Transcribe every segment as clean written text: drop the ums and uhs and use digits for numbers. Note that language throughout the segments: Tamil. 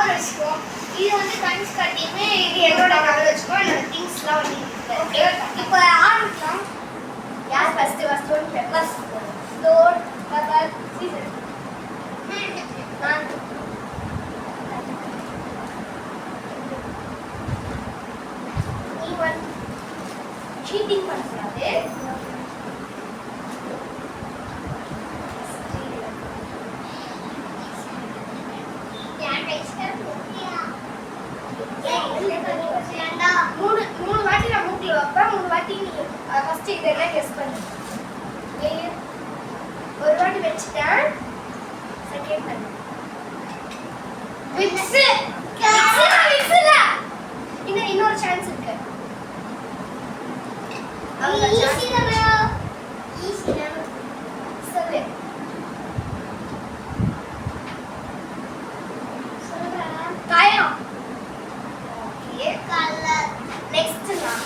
கவர் வச்சுக்கோ. இது வந்து கன்ஸ் கட்டியுமே இது என்னோட கவர் வச்சுக்கோ. என்னோட திங்ஸ்லாம் வந்து ஓகே. இப்போ ஆரம்பிக்கலாம். யார் ஃபர்ஸ்ட் ஸ்டோன் பேப்பர்ஸ் சீசர் நான் ஈவன் சீட்டிங் பண்ணக்கூடாது. மூணு வாட்டி நான் மூக்கில் வைப்பேன். 3 வாட்டி நீ ஃபர்ஸ்ட் இதெல்லாம் கெஸ் பண்ணு. ஒரு வாட்டி வச்சுட்டேன். செகண்ட் பண்ணு. இன்னொரு சான்ஸ் இருக்கு. காயம். Okay colour. நெக்ஸ்ட் நான்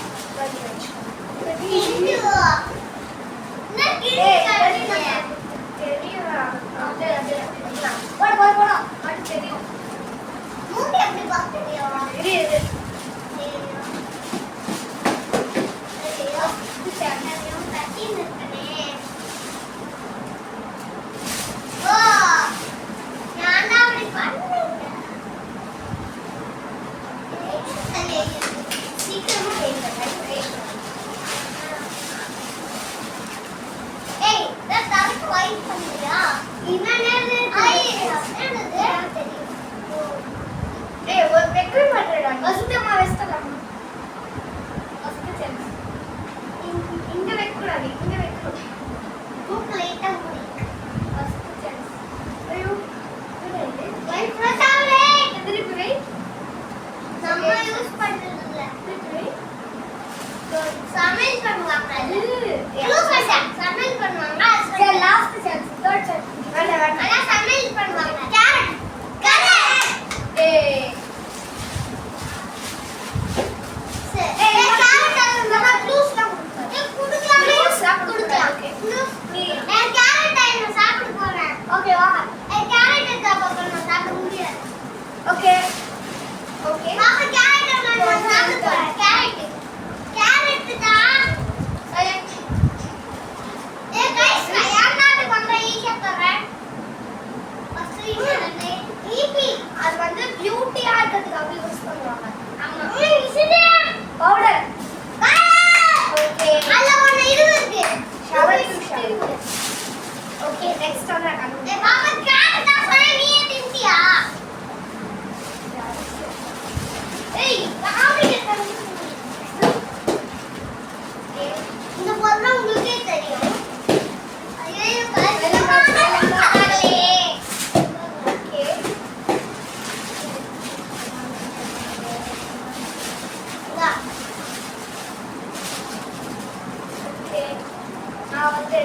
வந்து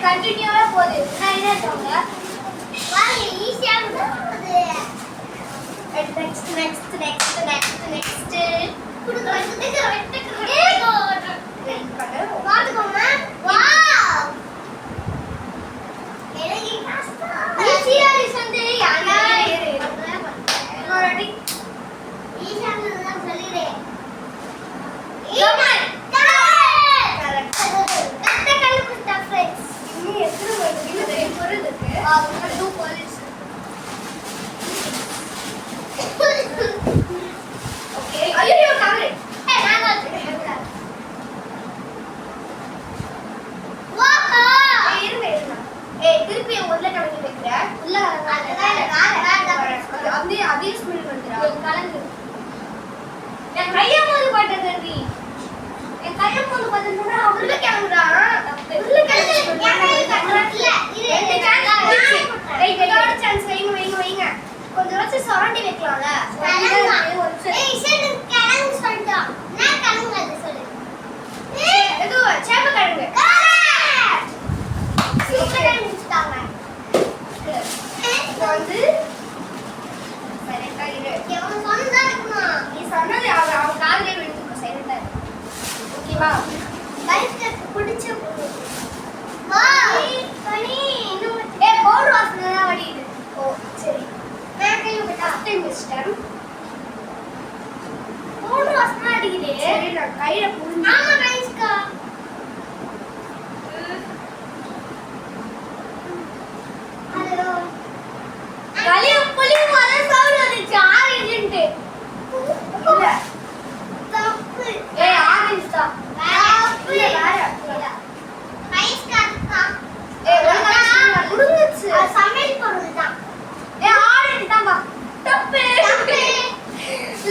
கண்டினியூவா போகுது. நான் என்ன சொல்றேன் வாங்க ஈஸியா போகுது. நெக்ஸ்ட் குடுங்க பாத்துக்கோங்க. வாவ் எனக்கு கஷ்டம். ஈஸியா வந்து யாரா இன்னொரு ஈஸியா தான் சொல்லிரே. கொஞ்சம் ஃபர்ஸ்ட் சுரண்டி வைக்கலாம்ல ஏய் சரி கிழங்கு சொல்றா நான் கிழங்கு அது சொல்லு இது சேப்ப கிழங்கு சூப்பரா முடிச்சிட்டாங்க இப்போ வந்து சைலண்டா இரு அவன் சொன்னதா இருக்கணும் நீ சொன்னது அவன் காதுலயே விழுந்துரும் சைலண்டா இரு ஓகேவா லைஃப்ல பிடிச்ச வா கனி இன்னும் பவுடர் வாசனை தான் வடியுது ஓ சரி நான் கையில விட்டா டைம் மிஸ்டர் பவுடர் வாசனை அடிக்குது சரி நான் கையில புடிச்சு ஆமா கைஸ்கா ஹலோ கலிய புளி வர சவுண்ட் வந்துச்சு ஆரஞ்சுன்ட்டு இல்ல தப்பு ஏய் ஆரஞ்சு தான் தப்பு வேற கைஸ்கா தான் ஏய் ஒழுங்கா முடிஞ்சிச்சு சமையல் பொருள் தான் ஏய் ஆரஞ்சு தான் பா தப்பு தப்பு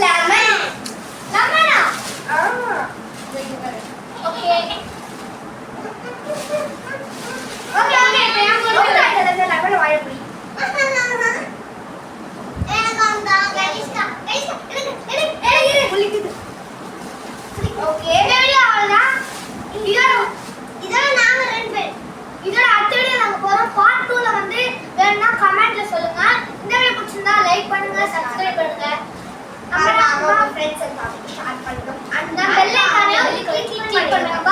லெமன் லெமனா ஆமா ஓகே ஓகே ஓகே நான் போறேன் லெமன் வாய புடி எனக்கு அந்த கைஸ்கா எனக்கு புளிக்குது ஓகே வீடியோ அவ்வளவுதான் இதோட நாங்க ரெண்டு பேர் இதோட அடுத்த வீடியோ நாங்க போறோம் பார்ட் 2ல வந்து வேணும்னா கமெண்ட்ல சொல்லுங்க இந்த வீடியோ பிடிச்சிருந்தா லைக் பண்ணுங்க சப்ஸ்கிரைப் பண்ணுங்க அப்புறம் உங்க ஃப்ரெண்ட்ஸ் அண்ட் ஃபேமிலிக்கு ஷேர் பண்ணுங்க அந்த பெல் ஐகானை கிளிக் பண்ணுங்க